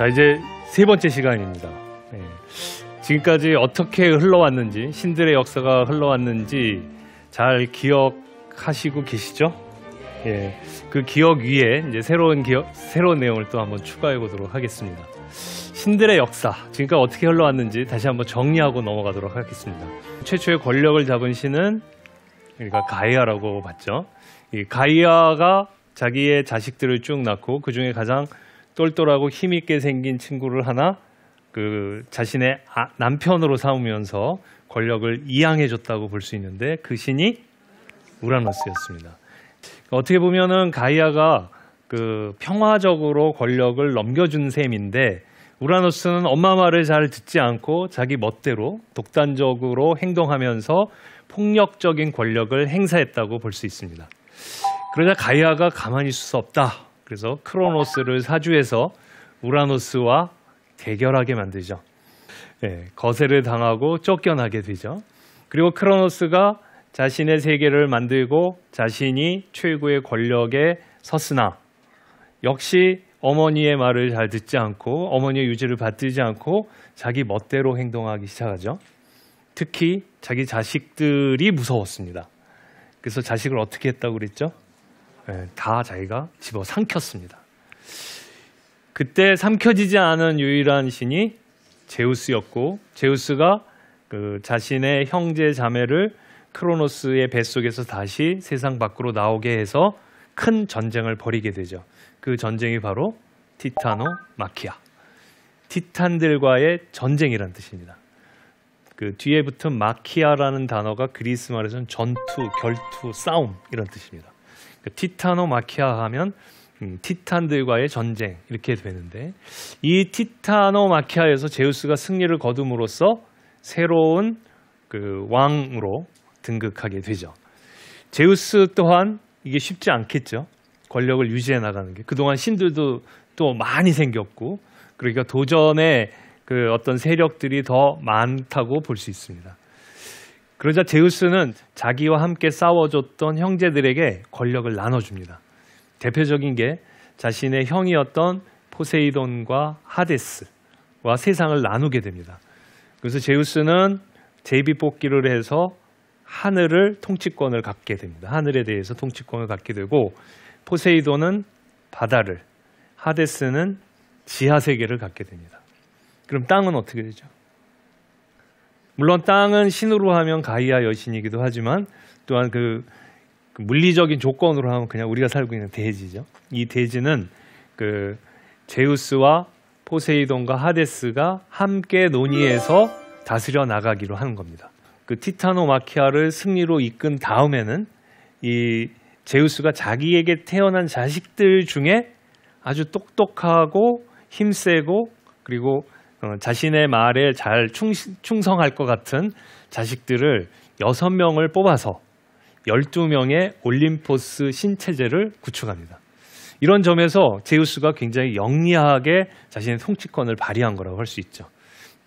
자, 이제 세 번째 시간입니다. 네. 지금까지 어떻게 흘러왔는지, 신들의 역사가 흘러왔는지 잘 기억하시고 계시죠? 예, 그 기억 위에 이제 새로운 내용을 또 한번 추가해 보도록 하겠습니다. 신들의 역사, 지금까지 어떻게 흘러왔는지 다시 한번 정리하고 넘어가도록 하겠습니다. 최초의 권력을 잡은 신은 우리가 가이아라고 봤죠. 이 가이아가 자기의 자식들을 쭉 낳고 그 중에 가장 똘똘하고 힘있게 생긴 친구를 하나 그 자신의 남편으로 삼으면서 권력을 이양해 줬다고 볼 수 있는데 그 신이 우라노스였습니다. 어떻게 보면은 가이아가 그 평화적으로 권력을 넘겨준 셈인데 우라노스는 엄마 말을 잘 듣지 않고 자기 멋대로 독단적으로 행동하면서 폭력적인 권력을 행사했다고 볼 수 있습니다. 그러자 가이아가 가만히 있을 수 없다. 그래서 크로노스를 사주해서 우라노스와 대결하게 만들죠. 네, 거세를 당하고 쫓겨나게 되죠. 그리고 크로노스가 자신의 세계를 만들고 자신이 최고의 권력에 섰으나 역시 어머니의 말을 잘 듣지 않고 어머니의 유지를 받지 않고 자기 멋대로 행동하기 시작하죠. 특히 자기 자식들이 무서웠습니다. 그래서 자식을 어떻게 했다고 그랬죠? 네, 다 자기가 집어 삼켰습니다. 그때 삼켜지지 않은 유일한 신이 제우스였고 제우스가 그 자신의 형제 자매를 크로노스의 뱃속에서 다시 세상 밖으로 나오게 해서 큰 전쟁을 벌이게 되죠. 그 전쟁이 바로 티타노 마키아, 티탄들과의 전쟁이란 뜻입니다. 그 뒤에 붙은 마키아라는 단어가 그리스 말에서는 전투, 결투, 싸움 이런 뜻입니다. 티타노 마키아 하면 티탄들과의 전쟁 이렇게 되는데 이 티타노 마키아에서 제우스가 승리를 거둠으로써 새로운 그 왕으로 등극하게 되죠. 제우스 또한 이게 쉽지 않겠죠. 권력을 유지해 나가는 게 그동안 신들도 또 많이 생겼고 그러니까 도전의 그 어떤 세력들이 더 많다고 볼 수 있습니다. 그러자 제우스는 자기와 함께 싸워줬던 형제들에게 권력을 나눠줍니다. 대표적인 게 자신의 형이었던 포세이돈과 하데스와 세상을 나누게 됩니다. 그래서 제우스는 제비뽑기를 해서 하늘을 통치권을 갖게 됩니다. 하늘에 대해서 통치권을 갖게 되고 포세이돈은 바다를, 하데스는 지하세계를 갖게 됩니다. 그럼 땅은 어떻게 되죠? 물론 땅은 신으로 하면 가이아 여신이기도 하지만 또한 그 물리적인 조건으로 하면 그냥 우리가 살고 있는 대지죠. 이 대지는 그 제우스와 포세이돈과 하데스가 함께 논의해서 다스려 나가기로 하는 겁니다. 그 티타노 마키아를 승리로 이끈 다음에는 이 제우스가 자기에게 태어난 자식들 중에 아주 똑똑하고 힘세고 그리고 자신의 말에 잘 충성할 것 같은 자식들을 6명을 뽑아서 12명의 올림포스 신체제를 구축합니다. 이런 점에서 제우스가 굉장히 영리하게 자신의 통치권을 발휘한 거라고 할 수 있죠.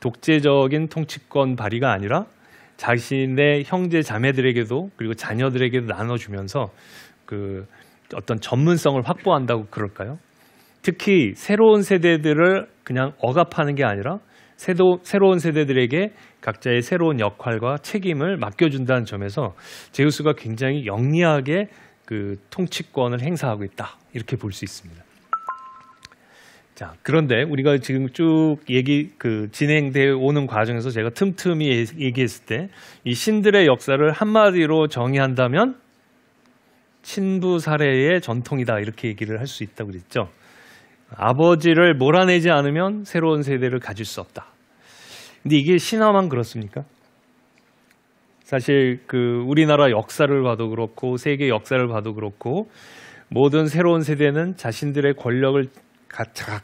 독재적인 통치권 발휘가 아니라 자신의 형제 자매들에게도 그리고 자녀들에게도 나눠주면서 그 어떤 전문성을 확보한다고 그럴까요? 특히 새로운 세대들을 그냥 억압하는 게 아니라 새로운 세대들에게 각자의 새로운 역할과 책임을 맡겨준다는 점에서 제우스가 굉장히 영리하게 그 통치권을 행사하고 있다 이렇게 볼 수 있습니다. 자, 그런데 우리가 지금 쭉 진행되어 오는 과정에서 제가 틈틈이 얘기했을 때 이 신들의 역사를 한마디로 정의한다면 친부 살해의 전통이다 이렇게 얘기를 할 수 있다고 그랬죠. 아버지를 몰아내지 않으면 새로운 세대를 가질 수 없다. 근데 이게 신화만 그렇습니까? 사실 그 우리나라 역사를 봐도 그렇고 세계 역사를 봐도 그렇고 모든 새로운 세대는 자신들의 권력을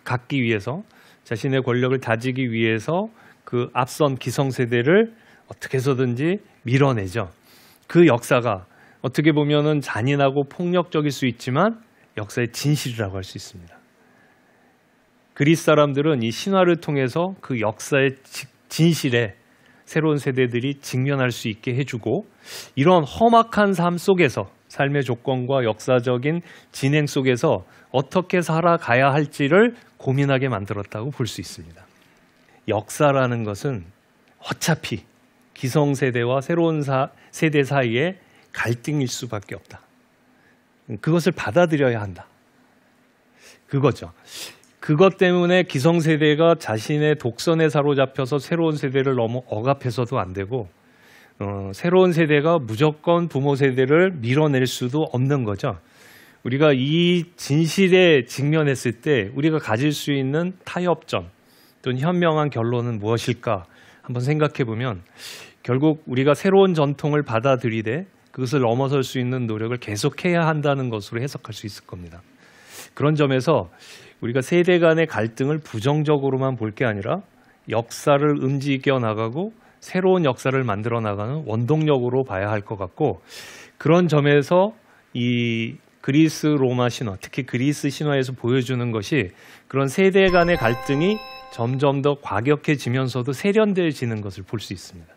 갖기 위해서 자신의 권력을 다지기 위해서 그 앞선 기성세대를 어떻게 해서든지 밀어내죠. 그 역사가 어떻게 보면은 잔인하고 폭력적일 수 있지만 역사의 진실이라고 할 수 있습니다. 그리스 사람들은 이 신화를 통해서 그 역사의 진실에 새로운 세대들이 직면할 수 있게 해주고 이런 험악한 삶 속에서 삶의 조건과 역사적인 진행 속에서 어떻게 살아가야 할지를 고민하게 만들었다고 볼 수 있습니다. 역사라는 것은 어차피 기성세대와 새로운 세대 사이의 갈등일 수밖에 없다. 그것을 받아들여야 한다. 그거죠. 그것 때문에 기성세대가 자신의 독선에 사로잡혀서 새로운 세대를 너무 억압해서도 안 되고 새로운 세대가 무조건 부모 세대를 밀어낼 수도 없는 거죠. 우리가 이 진실에 직면했을 때 우리가 가질 수 있는 타협점 또는 현명한 결론은 무엇일까 한번 생각해 보면 결국 우리가 새로운 전통을 받아들이되 그것을 넘어설 수 있는 노력을 계속해야 한다는 것으로 해석할 수 있을 겁니다. 그런 점에서 우리가 세대 간의 갈등을 부정적으로만 볼 게 아니라 역사를 움직여 나가고 새로운 역사를 만들어 나가는 원동력으로 봐야 할 것 같고, 그런 점에서 이 그리스 로마 신화, 특히 그리스 신화에서 보여주는 것이 그런 세대 간의 갈등이 점점 더 과격해지면서도 세련되어지는 것을 볼 수 있습니다.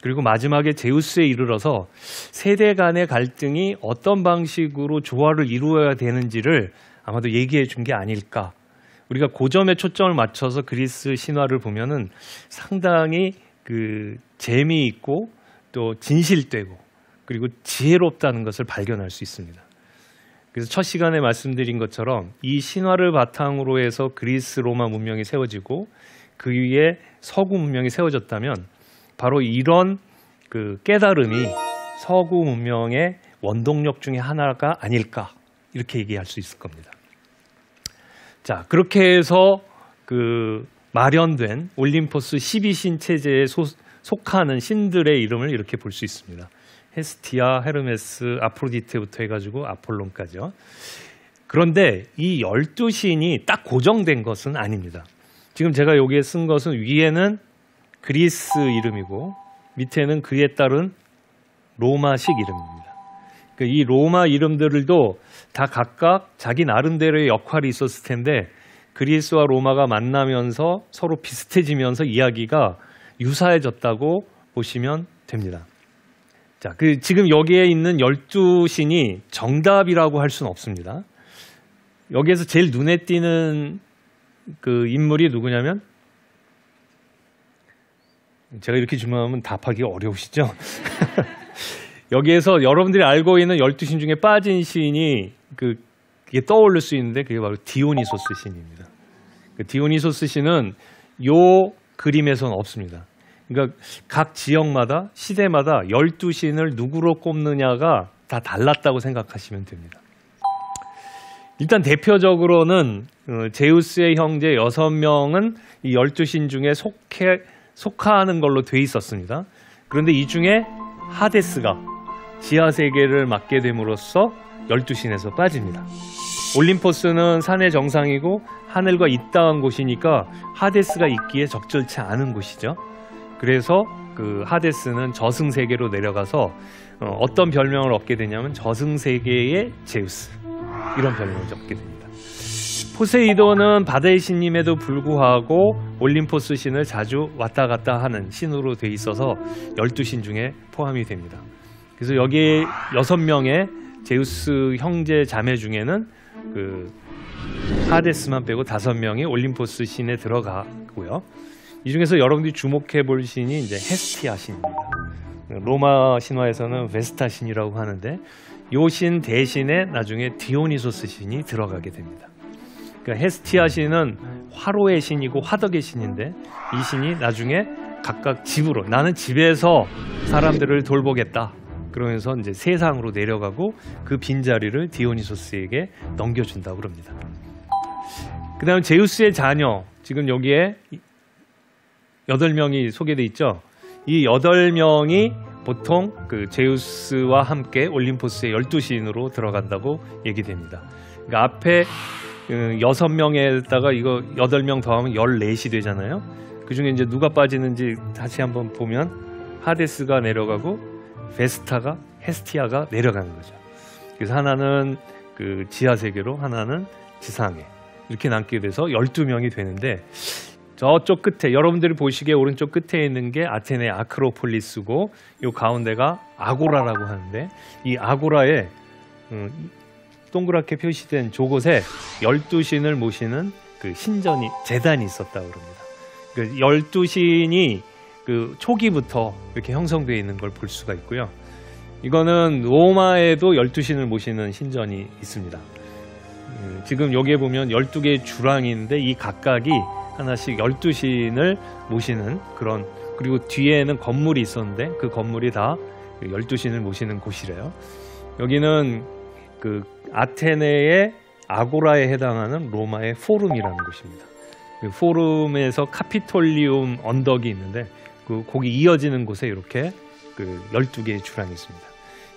그리고 마지막에 제우스에 이르러서 세대 간의 갈등이 어떤 방식으로 조화를 이루어야 되는지를 아마도 얘기해 준 게 아닐까. 우리가 그 점에 초점을 맞춰서 그리스 신화를 보면은 상당히 재미있고 또 진실되고 그리고 지혜롭다는 것을 발견할 수 있습니다. 그래서 첫 시간에 말씀드린 것처럼 이 신화를 바탕으로 해서 그리스 로마 문명이 세워지고 그 위에 서구 문명이 세워졌다면 바로 이런 깨달음이 서구 문명의 원동력 중에 하나가 아닐까, 이렇게 얘기할 수 있을 겁니다. 자, 그렇게 해서 마련된 올림포스 12신 체제에 속하는 신들의 이름을 이렇게 볼 수 있습니다. 헤스티아, 헤르메스, 아프로디테부터 해가지고 아폴론까지요. 그런데 이 12신이 딱 고정된 것은 아닙니다. 지금 제가 여기에 쓴 것은 위에는 그리스 이름이고 밑에는 그에 따른 로마식 이름입니다. 이 로마 이름들도 다 각각 자기 나름대로의 역할이 있었을 텐데 그리스와 로마가 만나면서 서로 비슷해지면서 이야기가 유사해졌다고 보시면 됩니다. 자, 지금 여기에 있는 12신이 정답이라고 할 수는 없습니다. 여기에서 제일 눈에 띄는 인물이 누구냐면, 제가 이렇게 질문하면 답하기 어려우시죠? 여기에서 여러분들이 알고 있는 12신 중에 빠진 신이 그게 떠오를 수 있는데 그게 바로 디오니소스 신입니다. 디오니소스 신은 요 그림에서는 없습니다. 그러니까 각 지역마다 시대마다 12신을 누구로 꼽느냐가 다 달랐다고 생각하시면 됩니다. 일단 대표적으로는 제우스의 형제 6명은 이 12신 중에 속하는 걸로 돼 있었습니다. 그런데 이 중에 하데스가 지하세계를 맡게 됨으로써 12신에서 빠집니다. 올림포스는 산의 정상이고 하늘과 이따한 곳이니까 하데스가 있기에 적절치 않은 곳이죠. 그래서 하데스는 저승세계로 내려가서 어떤 별명을 얻게 되냐면 저승세계의 제우스, 이런 별명을 얻게 됩니다. 포세이돈은 바다의 신임에도 불구하고 올림포스 신을 자주 왔다 갔다 하는 신으로 돼 있어서 12신 중에 포함이 됩니다. 그래서 여기 6명의 제우스 형제 자매 중에는 하데스만 빼고 5명이 올림포스 신에 들어가고요. 이 중에서 여러분들이 주목해 볼 신이 이제 헤스티아 신입니다. 로마 신화에서는 베스타 신이라고 하는데 이 신 대신에 나중에 디오니소스 신이 들어가게 됩니다. 그러니까 헤스티아 신은 화로의 신이고 화덕의 신인데 이 신이 나중에 각각 집으로, 나는 집에서 사람들을 돌보겠다 그러면서 이제 세상으로 내려가고 그 빈자리를 디오니소스에게 넘겨준다고 그럽니다. 그 다음 제우스의 자녀, 지금 여기에 8명이 소개되어 있죠. 이 8명이 보통 제우스와 함께 올림포스의 12신으로 들어간다고 얘기됩니다. 그러니까 앞에 6명에다가 이거 8명 더하면 14시 되잖아요. 그 중에 이제 누가 빠지는지 다시 한번 보면 하데스가 내려가고 베스타가, 헤스티아가 내려가는 거죠. 그래서 하나는 지하세계로, 하나는 지상에 이렇게 남게 돼서 12명이 되는데, 저쪽 끝에 여러분들이 보시기에 오른쪽 끝에 있는 게 아테네 아크로폴리스고 이 가운데가 아고라라고 하는데 이 아고라에 동그랗게 표시된 저곳에 12신을 모시는 그 신전이 제단이 있었다고 합니다. 그 12신이 그 초기부터 이렇게 형성되어 있는 걸 볼 수가 있고요. 이거는 로마에도 12신을 모시는 신전이 있습니다. 지금 여기에 보면 12개의 주랑인데 이 각각이 하나씩 12신을 모시는 그런, 그리고 뒤에는 건물이 있었는데 그 건물이 다 12신을 모시는 곳이래요. 여기는 그 아테네의 아고라에 해당하는 로마의 포rum이라는 곳입니다. 그 포rum에서 카피톨리움 언덕이 있는데 그 거기 이어지는 곳에 이렇게 그 12개의 주랑이 있습니다.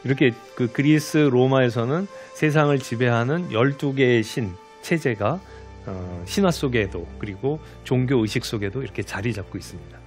이렇게 그 그리스 로마에서는 세상을 지배하는 12개의 신 체제가 신화 속에도 그리고 종교 의식 속에도 이렇게 자리 잡고 있습니다.